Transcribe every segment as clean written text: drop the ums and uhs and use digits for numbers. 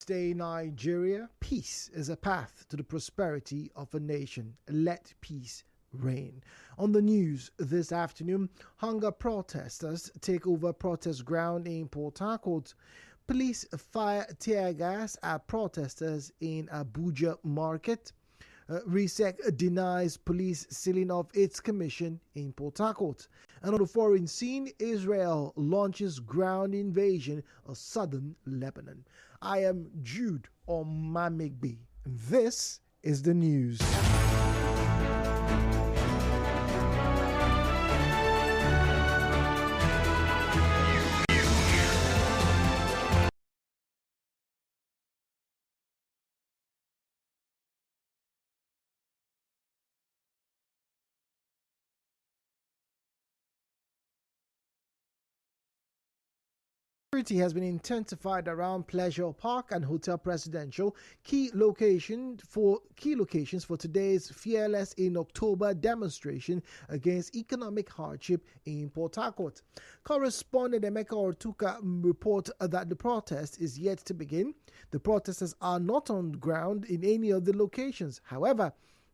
Stay Nigeria. Peace is a path to the prosperity of a nation. Let peace reign. On the news this afternoon, hunger protesters take over protest ground in Port Harcourt. Police fire tear gas at protesters in Abuja market. RISEC denies police sealing off its commission in Port Harcourt. And on the foreign scene, Israel launches ground invasion of southern Lebanon. I am Jude Omamigbe. This is the news. Security has been intensified around Pleasure Park and Hotel Presidential, key locations for today's Fearless in October demonstration against economic hardship in Port Harcourt. Correspondent Emeka Ortuka report that the protest is yet to begin. The protesters are not on ground in any of the locations. However,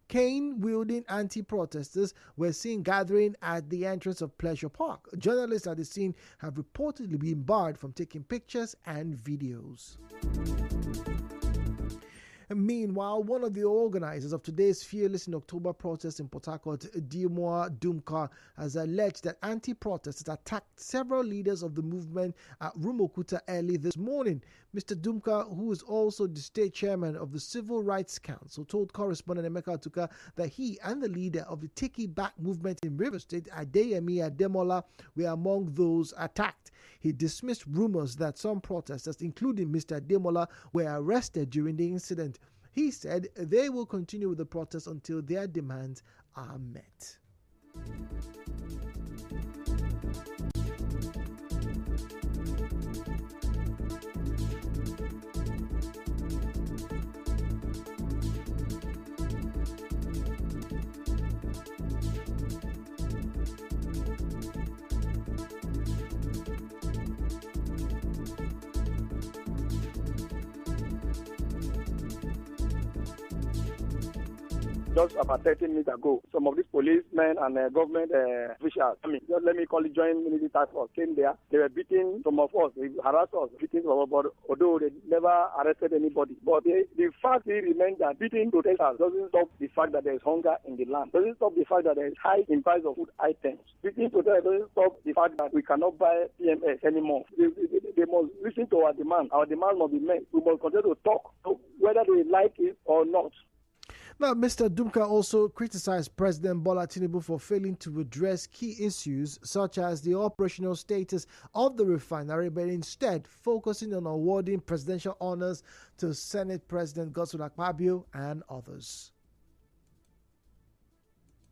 cane-wielding anti-protesters were seen gathering at the entrance of Pleasure Park. Journalists at the scene have reportedly been barred from taking pictures and videos. Meanwhile, one of the organizers of today's Fearless in October protest in Port Harcourt, Dimoa Dumka, has alleged that anti-protesters attacked several leaders of the movement at Rumokuta early this morning. Mr. Dumka, who is also the state chairman of the Civil Rights Council, told correspondent Emeka Atuka that he and the leader of the Take It Back movement in Rivers State, Adeyemi Ademola, were among those attacked. He dismissed rumors that some protesters, including Mr. Ademola, were arrested during the incident. He said they will continue with the protest until their demands are met. Just about 30 minutes ago, some of these policemen and government officials, just let me call it joint military task force, came there. They were beating some of us, they harassed us, beating some of us, although they never arrested anybody. But the fact remains that beating protesters doesn't stop the fact that there is hunger in the land, doesn't stop the fact that there is high in price of food items. Beating protesters doesn't stop the fact that we cannot buy PMS anymore. They must listen to our demand. Our demand must be met. We must continue to talk, whether they like it or not. Now, Mr. Dumka also criticized President Bola Tinubu for failing to address key issues such as the operational status of the refinery, but instead focusing on awarding presidential honors to Senate President Godswill Akpabio and others.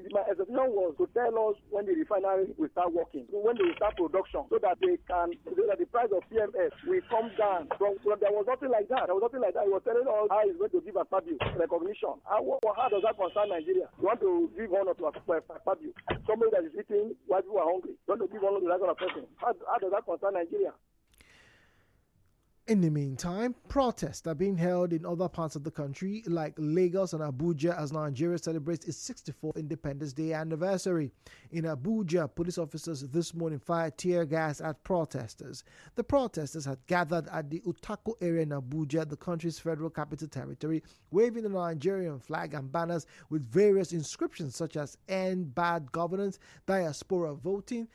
My expectation was to tell us when the refinery will start working, when they will start production, so that the price of PMS will come down. There was nothing like that. He was telling us how he's going to give Akpabio recognition. How does that concern Nigeria? You want to give honor to Akpabio? Somebody that is eating while people are hungry. You want to give honor to that kind of person? How does that concern Nigeria? In the meantime, protests are being held in other parts of the country like Lagos and Abuja as Nigeria celebrates its 64th Independence Day anniversary. In Abuja, police officers this morning fired tear gas at protesters. The protesters had gathered at the Utako area in Abuja, the country's federal capital territory, waving the Nigerian flag and banners with various inscriptions such as "End Bad Governance," "Diaspora Voting,"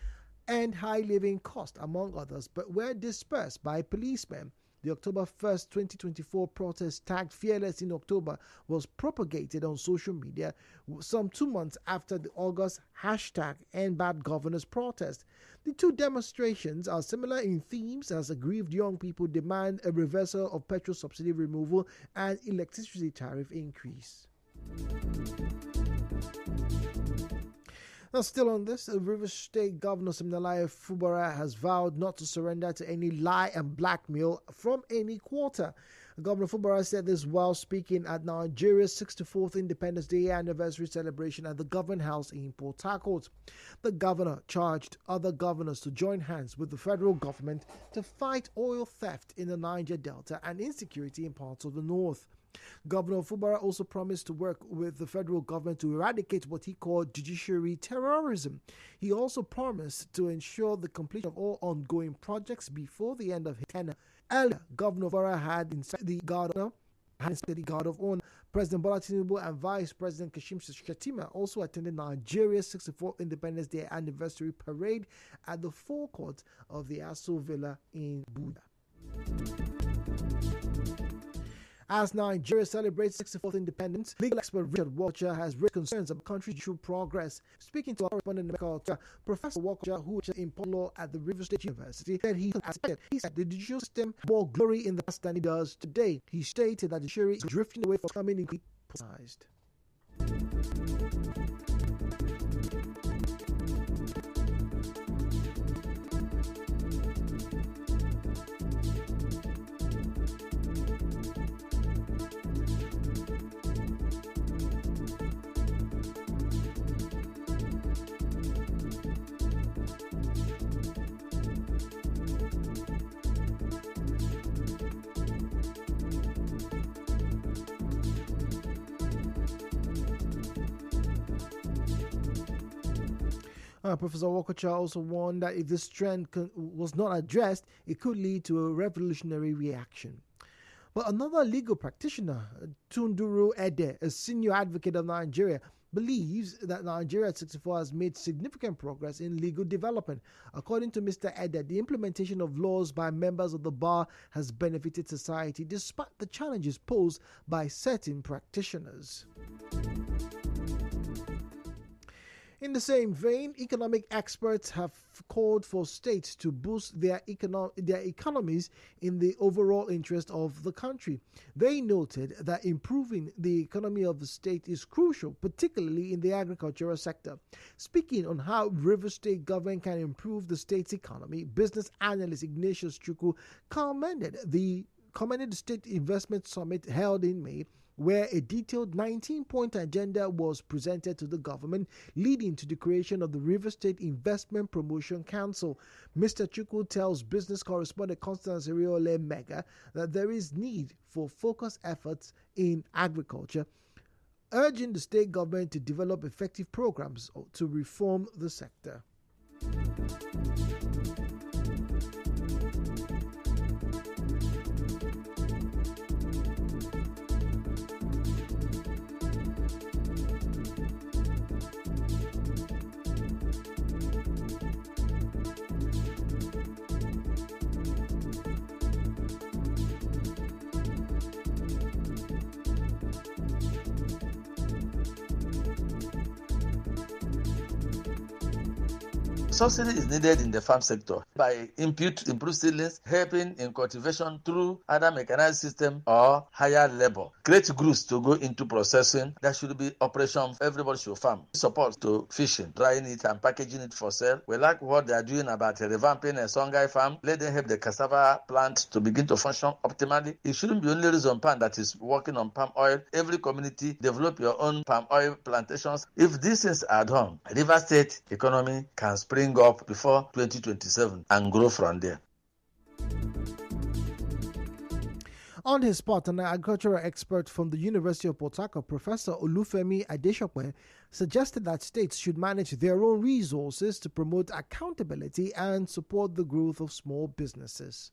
and "High Living Cost," among others, but were dispersed by policemen. The October 1st, 2024 protest tagged Fearless in October was propagated on social media some 2 months after the August #EndBadGovernance protest. The two demonstrations are similar in themes as aggrieved young people demand a reversal of petrol subsidy removal and electricity tariff increase. Now, still on this, Rivers State Governor Siminalayi Fubara has vowed not to surrender to any lie and blackmail from any quarter. Governor Fubara said this while speaking at Nigeria's 64th Independence Day anniversary celebration at the Government House in Port Harcourt. The governor charged other governors to join hands with the federal government to fight oil theft in the Niger Delta and insecurity in parts of the north. Governor Fubara also promised to work with the federal government to eradicate what he called judiciary terrorism. He also promised to ensure the completion of all ongoing projects before the end of his tenure. Earlier, Governor Fubara had instead the guard of honor. President Bola Tinubu and Vice President Kashim Shettima also attended Nigeria's 64th Independence Day anniversary parade at the forecourt of the Aso Villa in Buda. As Nigeria celebrates 64th independence, legal expert Richard Walker has raised concerns about country's judicial progress. Speaking to our correspondent in America, Professor Walker, who is in law at the River State University, said the judicial system has more glory in the past than it does today. He stated that the judiciary is drifting away from becoming increasingly politicized. Professor Walker also warned that if this trend was not addressed, it could lead to a revolutionary reaction. But another legal practitioner, Tunduru Ede, a senior advocate of Nigeria, believes that Nigeria at 64 has made significant progress in legal development. According to Mr. Ede, the implementation of laws by members of the bar has benefited society despite the challenges posed by certain practitioners. In the same vein, economic experts have called for states to boost their economies in the overall interest of the country. They noted that improving the economy of the state is crucial, particularly in the agricultural sector. Speaking on how River State government can improve the state's economy, business analyst Ignatius Chukwu commended the State Investment Summit held in May, where a detailed 19-point agenda was presented to the government, leading to the creation of the River State Investment Promotion Council. Mr. Chukwu tells business correspondent Constance Ariole Mega that there is need for focused efforts in agriculture, urging the state government to develop effective programs to reform the sector. Subsidy is needed in the farm sector by input to improve seedlings, helping in cultivation through either mechanized system or higher labor. Create groups to go into processing. There should be operation everybody should farm. Support to fishing, drying it and packaging it for sale. We like what they are doing about revamping a Songhai farm. Let them help the cassava plant to begin to function optimally. It shouldn't be only Reason Palm that is working on palm oil. Every community develop your own palm oil plantations. If these things are done, River State economy can spring up before 2027 and grow from there. On his part, an agricultural expert from the University of Port Harcourt, Professor Olufemi Adeshope, suggested that states should manage their own resources to promote accountability and support the growth of small businesses.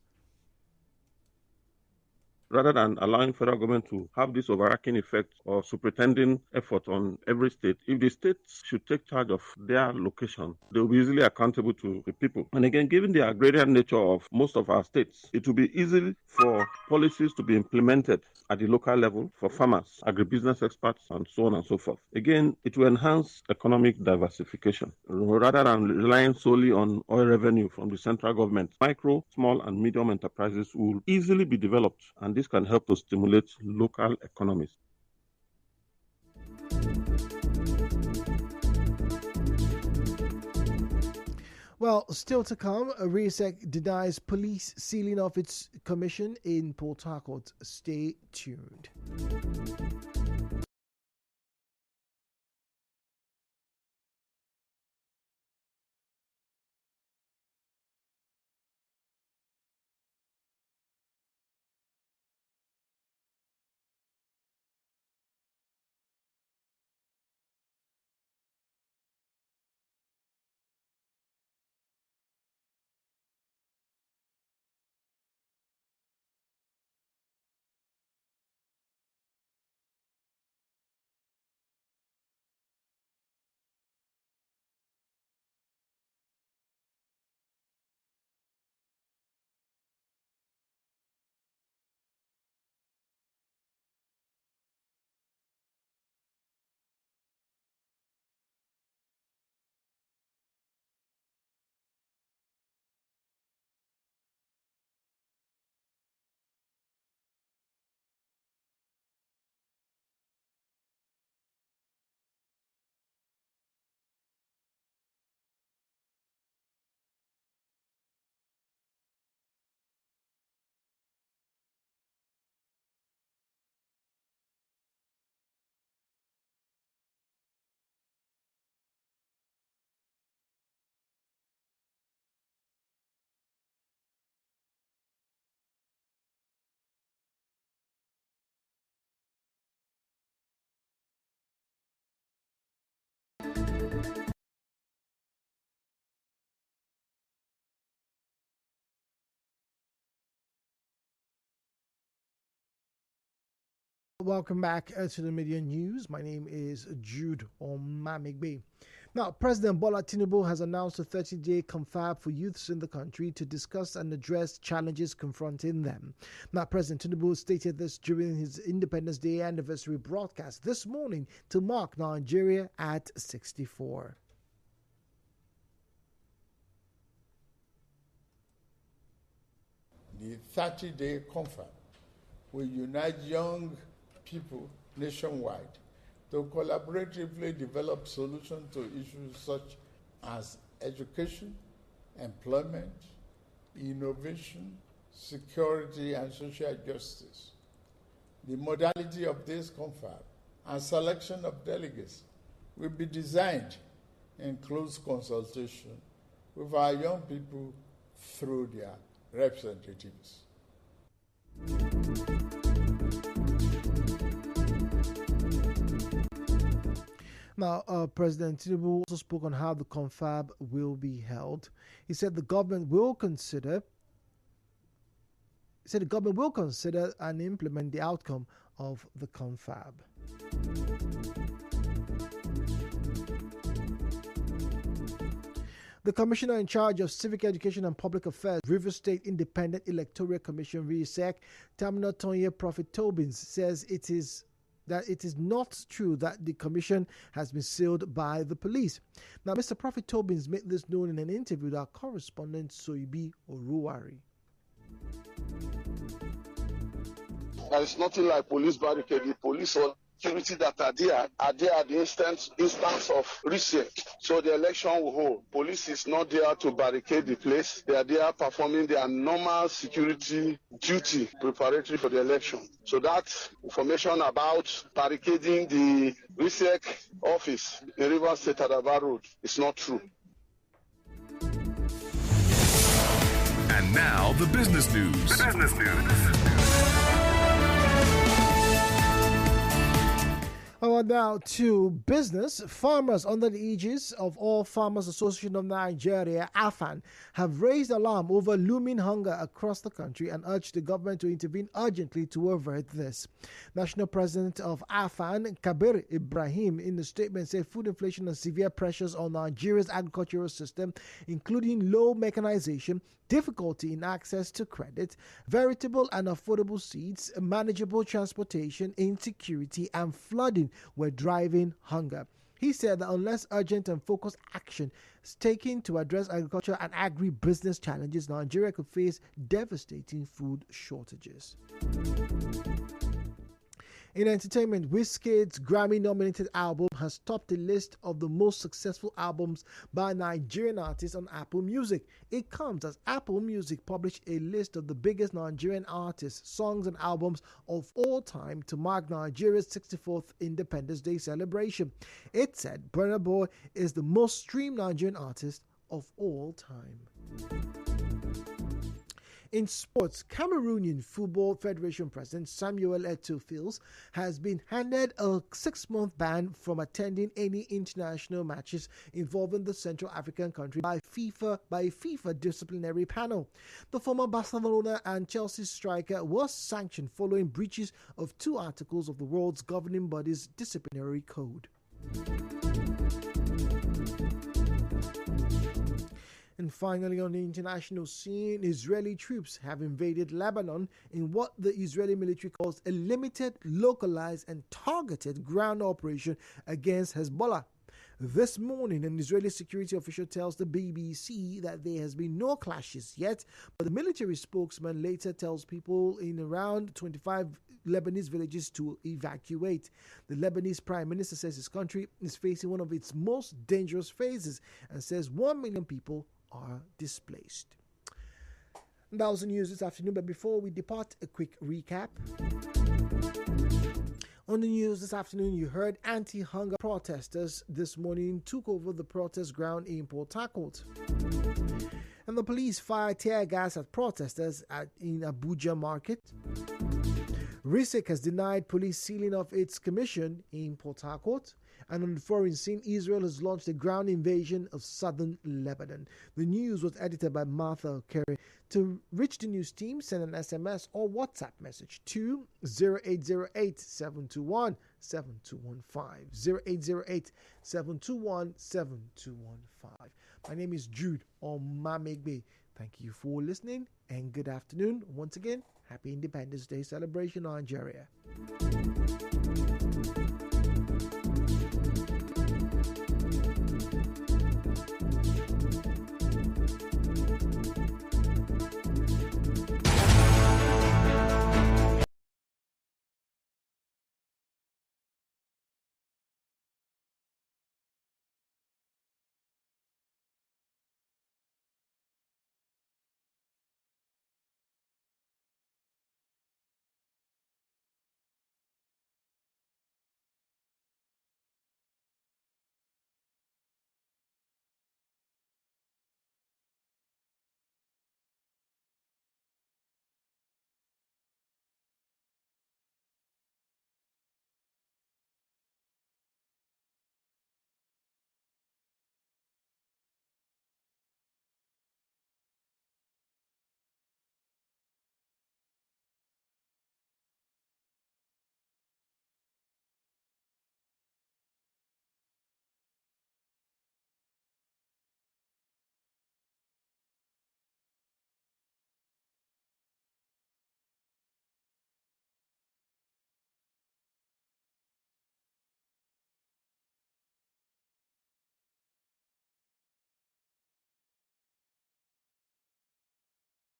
Rather than allowing federal government to have this overarching effect or superintending effort on every state, if the states should take charge of their location, they will be easily accountable to the people. And again, given the agrarian nature of most of our states, it will be easy for policies to be implemented at the local level for farmers, agribusiness experts, and so on and so forth. Again, it will enhance economic diversification. Rather than relying solely on oil revenue from the central government, micro, small, and medium enterprises will easily be developed, and this can help to stimulate local economies. Well, still to come, RIESEC denies police sealing off its commission in Port Harcourt. Stay tuned. Welcome back to the Media News. My name is Jude Omamigbe. Now, President Bola Tinubu has announced a 30-day confab for youths in the country to discuss and address challenges confronting them. Now, President Tinubu stated this during his Independence Day anniversary broadcast this morning to mark Nigeria at 64. The 30-day confab will unite young people nationwide to collaboratively develop solutions to issues such as education, employment, innovation, security, and social justice. The modality of this confab and selection of delegates will be designed in close consultation with our young people through their representatives. Now, President Tinubu also spoke on how the confab will be held. He said the government will consider and implement the outcome of the confab. The commissioner in charge of civic education and public affairs, Rivers State Independent Electoral Commission, RIESEC, Tamina Tonye Prophet Tobins, says it is not true that the commission has been sealed by the police. Now, Mr. Prophet Tobins made this known in an interview with our correspondent, Soibi Oruwari. There is nothing like police barricade. The police or security that are there at the instance of research. So the election will hold. Police is not there to barricade the place. They are there performing their normal security duty preparatory for the election. So that information about barricading the research office in Rivers State Adaba Road is not true. And now the business news. Now to business. Farmers under the aegis of All Farmers Association of Nigeria, AFAN, have raised alarm over looming hunger across the country and urged the government to intervene urgently to avert this. National President of AFAN, Kabir Ibrahim, in the statement said food inflation and severe pressures on Nigeria's agricultural system, including low mechanization, difficulty in access to credit, veritable and affordable seeds, manageable transportation, insecurity, and flooding were driving hunger. He said that unless urgent and focused action is taken to address agriculture and agri-business challenges, Nigeria could face devastating food shortages. In entertainment, Wizkid's Grammy-nominated album has topped the list of the most successful albums by Nigerian artists on Apple Music. It comes as Apple Music published a list of the biggest Nigerian artists, songs, and albums of all time to mark Nigeria's 64th Independence Day celebration. It said Burna Boy is the most streamed Nigerian artist of all time. In sports, Cameroonian Football Federation President Samuel Eto'o Fils has been handed a 6-month ban from attending any international matches involving the Central African country by a FIFA disciplinary panel. The former Barcelona and Chelsea striker was sanctioned following breaches of 2 articles of the world's governing body's disciplinary code. And finally, on the international scene, Israeli troops have invaded Lebanon in what the Israeli military calls a limited, localized, and targeted ground operation against Hezbollah. This morning, an Israeli security official tells the BBC that there has been no clashes yet, but the military spokesman later tells people in around 25 Lebanese villages to evacuate. The Lebanese Prime Minister says his country is facing one of its most dangerous phases and says 1 million people are displaced. That was the news this afternoon, but before we depart, a quick recap. On the news this afternoon, you heard anti-hunger protesters this morning took over the protest ground in Port Harcourt. And the police fired tear gas at protesters in Abuja Market. RISEC has denied police sealing of its commission in Port Harcourt. And on the foreign scene, Israel has launched a ground invasion of southern Lebanon. The news was edited by Martha Carey. To reach the news team, send an SMS or WhatsApp message to 0808-721-7215. 0808-721-7215. My name is Jude Omamegbe. Thank you for listening and good afternoon. Once again, happy Independence Day celebration, Nigeria.